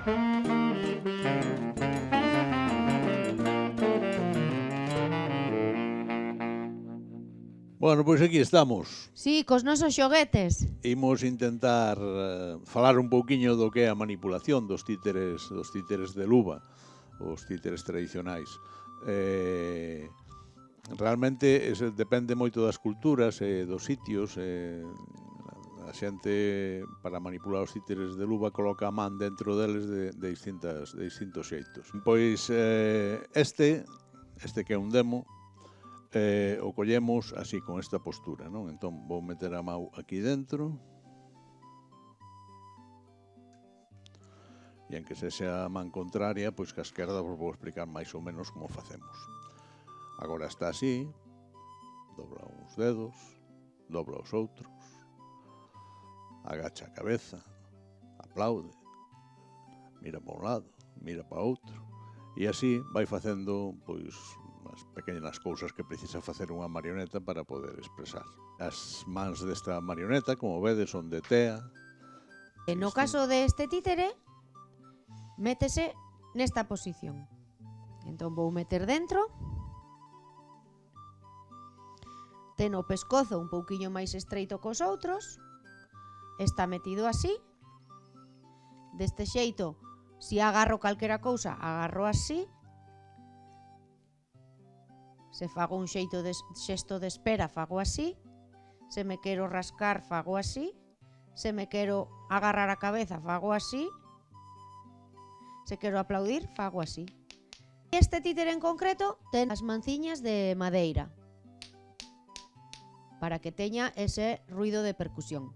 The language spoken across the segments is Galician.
Bueno, pois aquí estamos. Sí, cos nosos xoguetes. Imos intentar falar un pouquiño do que é a manipulación dos títeres de luva, os títeres tradicionais. Realmente depende moito das culturas e dos sitios. A xente, para manipular os títeres de luva, coloca a man dentro deles de distintos xeitos. Pois este que é un demo, o collemos así, con esta postura, non? Entón, vou meter a mão aquí dentro. E en que sexa a man contraria, pois que a esquerda vos vou explicar máis ou menos como facemos. Agora está así, dobla uns dedos, dobla os outros, agacha a cabeza, aplaude, mira para un lado, mira para outro, e así vai facendo, pois, as pequenas cousas que precisa facer unha marioneta para poder expresar. As mans desta marioneta, como vedes, son de tea. No caso deste títere, métese nesta posición. Entón vou meter dentro. Ten o pescozo un pouquiño máis estreito cos outros. Está metido así. Deste xeito, se agarro calquera cousa, agarro así. Se fago un xesto de espera, fago así. Se me quero rascar, fago así. Se me quero agarrar a cabeza, fago así. Se quero aplaudir, fago así. Este títere en concreto ten as manciñas de madeira para que teña ese ruido de percusión.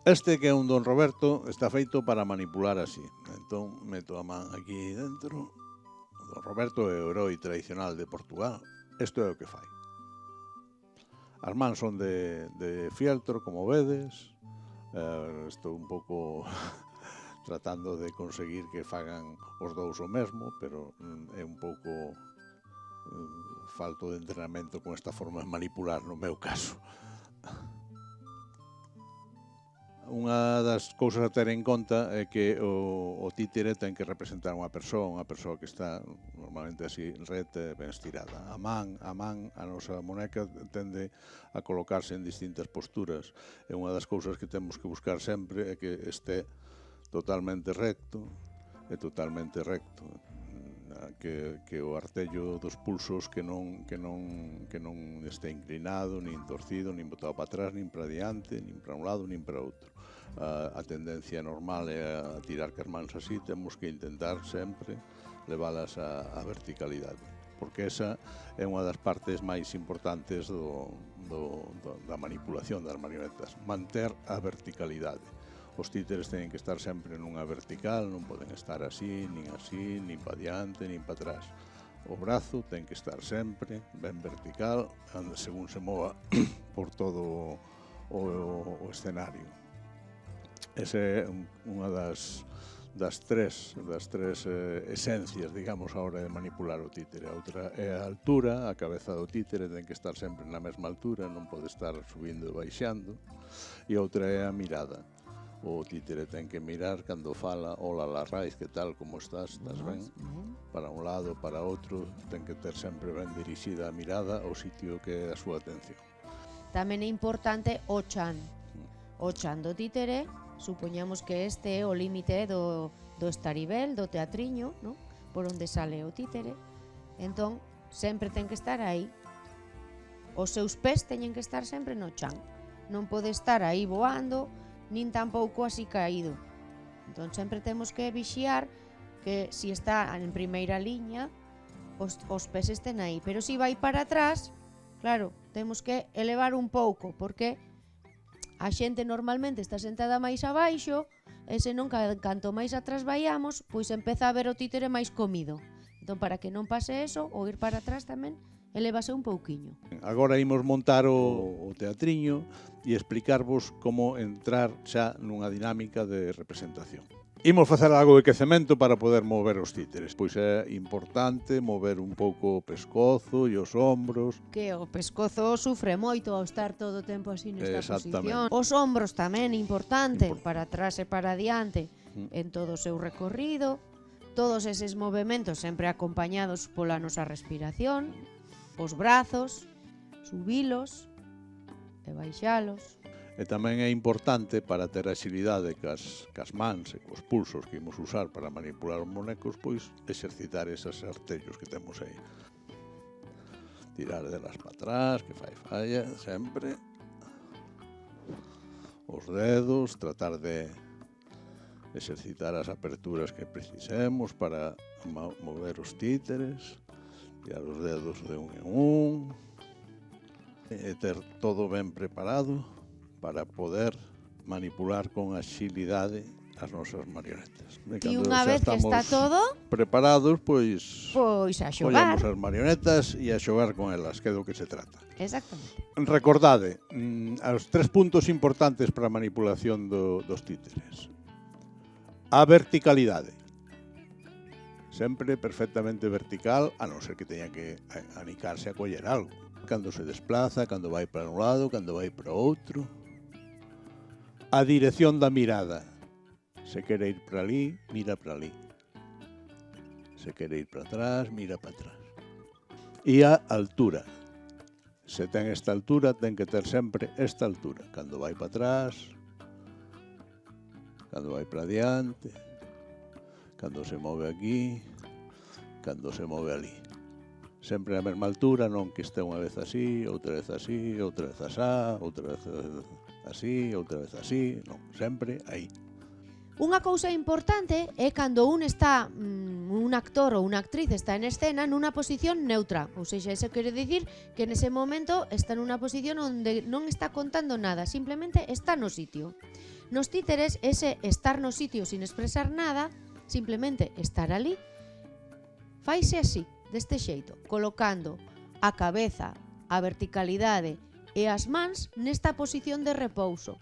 Este, que é un Don Roberto, está feito para manipular así. Entón, meto a man aquí dentro. Don Roberto é o heroi tradicional de Portugal. Isto é o que fai. As mans son de fieltro, como vedes. Estou un pouco tratando de conseguir que fagan os dous o mesmo, pero é un pouco falto de entrenamento con esta forma de manipular, no meu caso. Unha das cousas a ter en conta é que o títere ten que representar unha persoa que está normalmente así reta e ben estirada. A man, a nosa moneca tende a colocarse en distintas posturas. E unha das cousas que temos que buscar sempre é que este totalmente recto, que o artello dos pulsos que non este inclinado, nin torcido, nin botado para atrás, nin para diante, nin para un lado, nin para outro. A tendencia normal é a tirar cas mans así. Temos que intentar sempre leválas a verticalidade, porque esa é unha das partes máis importantes da manipulación das marionetas, manter a verticalidade. Os títeres teñen que estar sempre nunha vertical, non poden estar así, nin para diante, nin para atrás. O brazo ten que estar sempre ben vertical, según se mova por todo o escenario. Esa é unha das tres esencias, digamos, a hora de manipular o títere. A outra é a altura. A cabeza do títere ten que estar sempre na mesma altura, non pode estar subindo e baixando. E outra é a mirada. O títere ten que mirar cando fala: hola, Larraiz, que tal, como estás? Estás ben? Para un lado, para outro, ten que ter sempre ben dirixida a mirada ao sitio que é a súa atención. Tamén é importante o chan. O chan do títere, supoñamos que este é o límite do estaribel, do teatriño, ¿no? Por onde sale o títere. Entón, sempre ten que estar aí. Os seus pés teñen que estar sempre no chan. Non pode estar aí voando, nin tampouco así caído. Entón, sempre temos que vixiar que se está en primeira liña, os pés estén aí. Pero se vai para atrás, claro, temos que elevar un pouco, porque a xente normalmente está sentada máis abaixo, e senón canto máis atrás vaiamos, pois empeza a ver o títere máis comido. Entón, para que non pase eso, o ir para atrás tamén, elévase un pouquiño. Agora imos montar o teatriño e explicarvos como entrar xa nunha dinámica de representación. Imos facer algo de quecemento para poder mover os títeres. Pois é importante mover un pouco o pescozo e os ombros. Que o pescozo sufre moito ao estar todo o tempo así nesta Exactamente. posición. Os ombros tamén, importante, para atrás e para adiante. en todo o seu recorrido, todos eses movementos sempre acompañados pola nosa respiración, os brazos, subilos e baixalos. E tamén é importante para ter agilidade cas mans e cos pulsos que imos usar para manipular os bonecos, pois exercitar esos artellos que temos aí. Tirar delas para atrás, que fai falla, sempre. Os dedos, tratar de exercitar as aperturas que precisemos para mover os títeres, tirar os dedos de un en un, e ter todo ben preparado para poder manipular con agilidade as nosas marionetas. E unha vez que está todo preparados, pois a xogar. collemos as marionetas e a xogar con elas, que é do que se trata. Exactamente. Recordade, os 3 puntos importantes para a manipulación dos títeres. A verticalidade. Sempre perfectamente vertical, a non ser que teña que anicarse a coller algo. Cando se desplaza, cando vai para un lado, cando vai para outro. A dirección da mirada. Se quere ir para ali, mira para ali. Se quere ir para atrás, mira para atrás. E a altura. Se ten esta altura, ten que ter sempre esta altura. Cando vai para atrás, cando vai para adiante, cando se move aquí, cando se move ali. Sempre a mesma altura, non que este unha vez así, outra vez así, outra vez asá, outra vez así, outra vez así, non, sempre aí. Unha cousa importante é cando un actor ou unha actriz está en escena nunha posición neutra, ou seja, eso quere dicir que nese momento está nunha posición onde non está contando nada, simplemente está no sitio. Nos títeres, ese estar no sitio sin expresar nada, simplemente estar ali, faise así, deste xeito, colocando a cabeza, a verticalidade e as mans nesta posición de repouso,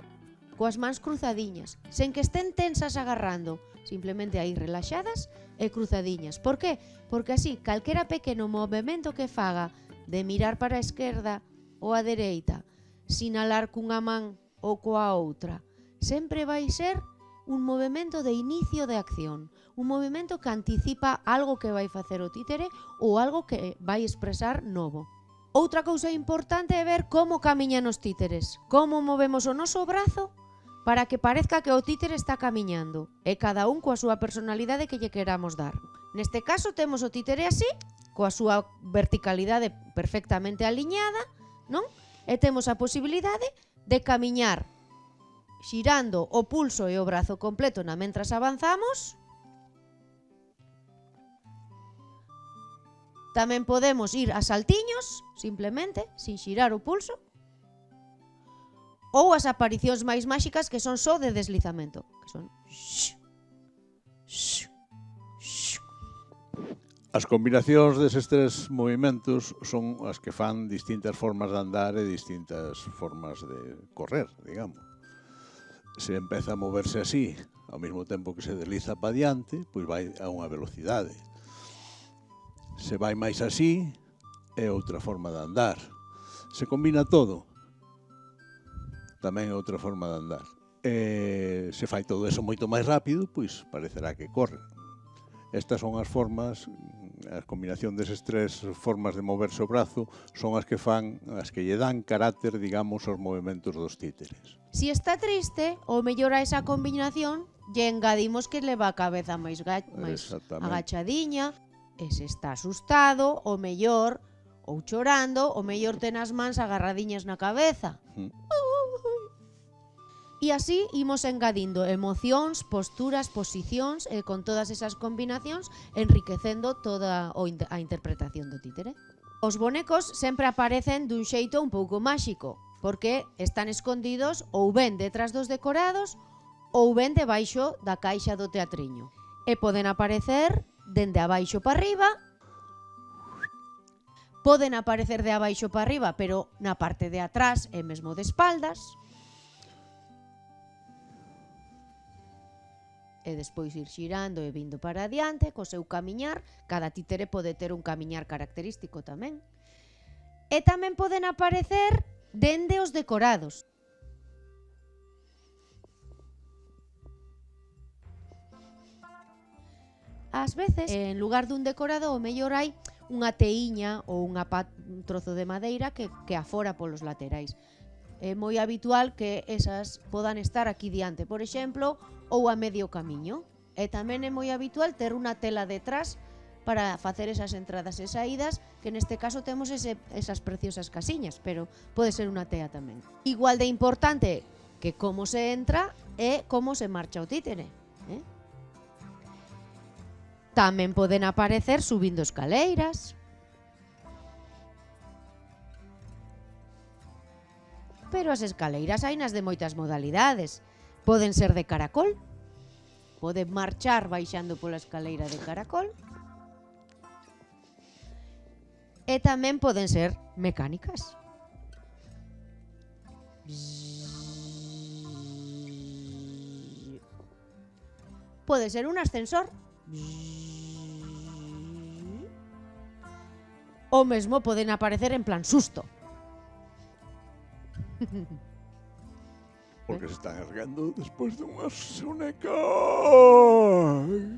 coas mans cruzadiñas, sen que estén tensas agarrando, simplemente aí relaxadas e cruzadiñas. Por qué? Porque así, calquera pequeno movimento que faga de mirar para a esquerda ou a dereita, sinalar cunha man ou coa outra, sempre vai ser un movimento de inicio de acción, un movimento que anticipa algo que vai facer o títere ou algo que vai expresar novo. Outra cousa importante é ver como camiñan os títeres, como movemos o noso brazo para que parezca que o títere está camiñando, e cada un coa súa personalidade que lle queramos dar. Neste caso temos o títere así, coa súa verticalidade perfectamente aliñada, non? E temos a posibilidade de camiñar xirando o pulso e o brazo completo na mentras avanzamos. Tamén podemos ir a saltiños, simplemente, sin xirar o pulso. Ou as aparicións máis máxicas que son só de deslizamento, que son As combinacións deses 3 movimentos son as que fan distintas formas de andar e distintas formas de correr, digamos. Se empeza a moverse así, ao mesmo tempo que se desliza para diante, pois vai a unha velocidade. Se vai máis así, é outra forma de andar. Se combina todo, tamén é outra forma de andar. Se fai todo eso moito máis rápido, pois parecerá que corre. Estas son as formas, a combinación deses 3 formas de moverse o brazo son as que lle dan carácter, digamos, aos movimentos dos títeres. Si está triste, o mellor a esa combinación lle engadimos que leva a cabeza máis agachadiña, e se está asustado, o mellor, ou chorando, o mellor ten as mans agarradiñas na cabeza. E así imos engadindo emocións, posturas, posicións e con todas esas combinacións enriquecendo toda a interpretación do títere. Os bonecos sempre aparecen dun xeito un pouco máxico, porque están escondidos ou ben detrás dos decorados ou ben debaixo da caixa do teatriño. E poden aparecer dende abaixo para arriba, poden aparecer de abaixo para arriba, pero na parte de atrás e mesmo de espaldas, e despois ir xirando e vindo para adiante co seu camiñar. Cada títere pode ter un camiñar característico tamén. E tamén poden aparecer dende os decorados. ás veces, en lugar dun decorado, o mellor hai unha teíña ou un trozo de madeira que afora polos laterais. É moi habitual que esas podan estar aquí diante, por exemplo, ou a medio camiño. E tamén é moi habitual ter unha tela detrás para facer esas entradas e saídas, que neste caso temos esas preciosas casiñas, pero pode ser unha tea tamén. Igual de importante que como se entra e como se marcha o títere. Tamén poden aparecer subindo escaleiras. Pero as escaleiras hainas de moitas modalidades. Poden ser de caracol, poden marchar baixando pola escaleira de caracol, e tamén poden ser mecánicas. Pode ser un ascensor. O mesmo poden aparecer en plan susto. Porque se están erguendo despois dunha soneca. Ai.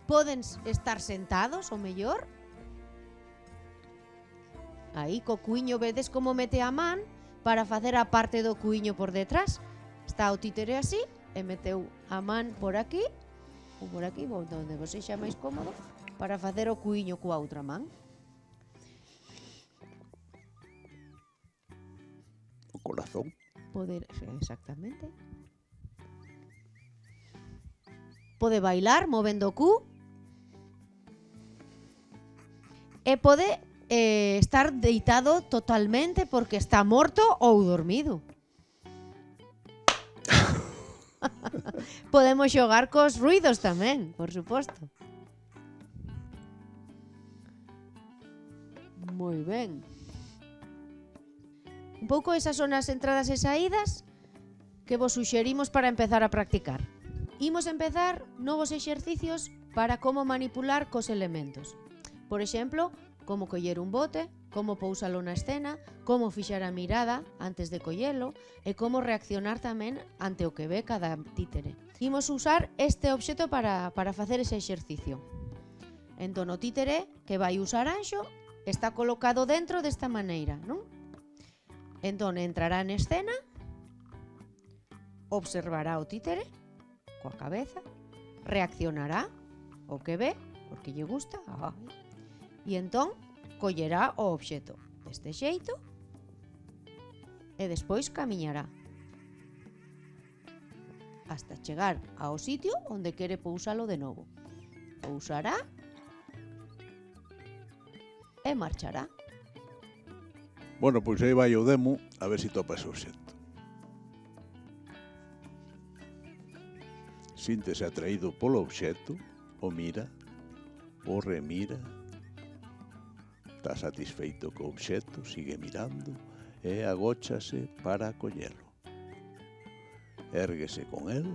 Poden estar sentados, o mellor. Aí, co cuiño, vedes como mete a man para facer a parte do cuiño por detrás. Está o títere así, e meteu a man por aquí, ou por aquí, onde vos sexa máis cómodo, para facer o cuiño coa outra man. O corazón. Exactamente. Pode bailar movendo o cu. E pode estar deitado totalmente porque está morto ou dormido. Podemos xogar cos ruidos tamén, por suposto. Moi ben. Un pouco esas son as entradas e saídas que vos suxerimos para empezar a practicar. Imos empezar novos exercicios para como manipular cos elementos. Por exemplo, como coller un bote, como pousalo na escena, como fixar a mirada antes de collelo e como reaccionar tamén ante o que ve cada títere. Imos usar este obxeto para facer ese exercicio. Entón, o títere que vai usar Anxo está colocado dentro desta maneira, non? Entón, entrará en escena, observará o títere coa cabeza, reaccionará ao que ve, porque lle gusta, e entón collerá o obxeto deste xeito e despois camiñará hasta chegar ao sitio onde quere pousalo de novo. Pousará e marchará. Bueno, pois aí vai o demo, a ver se topa ese obxecto. Síntese atraído polo obxecto, o mira, o remira. Está satisfeito co obxecto, sigue mirando e agóchase para collelo. Érguese con el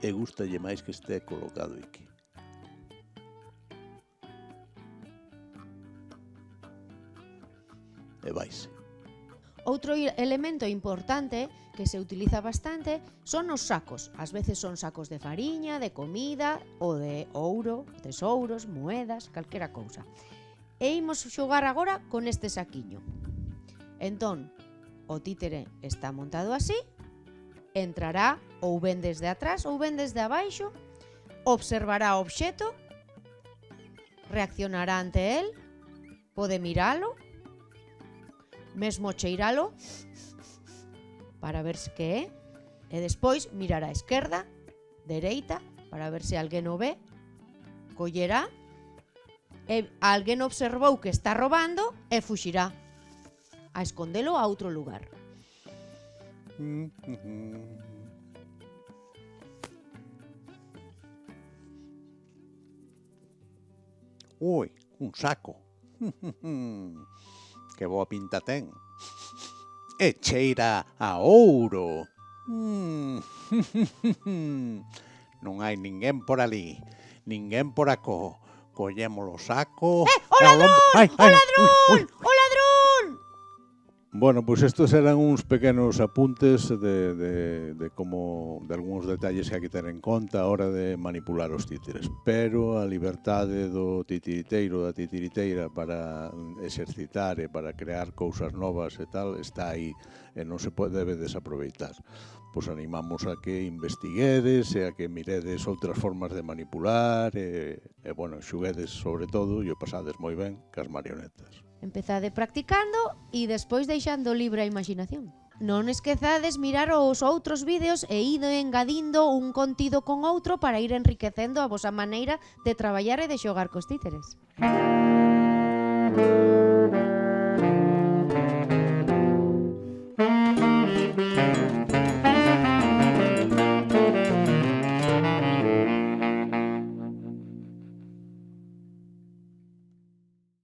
e gústalle máis que este colocado aquí. E vaise. Outro elemento importante que se utiliza bastante son os sacos. Ás veces son sacos de fariña, de comida ou de ouro, tesouros, moedas, calquera cousa. E imos xogar agora con este saquiño. Entón, o títere está montado así, entrará ou ben desde atrás ou ben desde abaixo, observará o obxeto, reaccionará ante el, pode miralo, mesmo cheiralo para ver se que é, e despois mirará a esquerda, dereita, para ver se alguén o ve, collerá, e alguén observou que está robando e fuxirá a escondelo a outro lugar. Ui, un saco. Que boa pinta ten. E cheira a ouro. Non hai ninguén por ali, ninguén por acó. Collemos o saco... O ladrón! O ladrón! O ladrón! Bueno, pois estes eran uns pequenos apuntes de como de algúns detalles que hai que ter en conta a hora de manipular os títeres, pero a liberdade do titiriteiro, da titiriteira para exercitar e para crear cousas novas e tal está aí e non se debe desaproveitar. Pois animamos a que investiguedes e a que miredes outras formas de manipular e bueno, xuguedes sobre todo e o pasades moi ben cas marionetas. Empezade practicando e despois deixando libre a imaginación. Non esquezades mirar os outros vídeos e ido engadindo un contido con outro para ir enriquecendo a vosa maneira de traballar e de xogar cos títeres.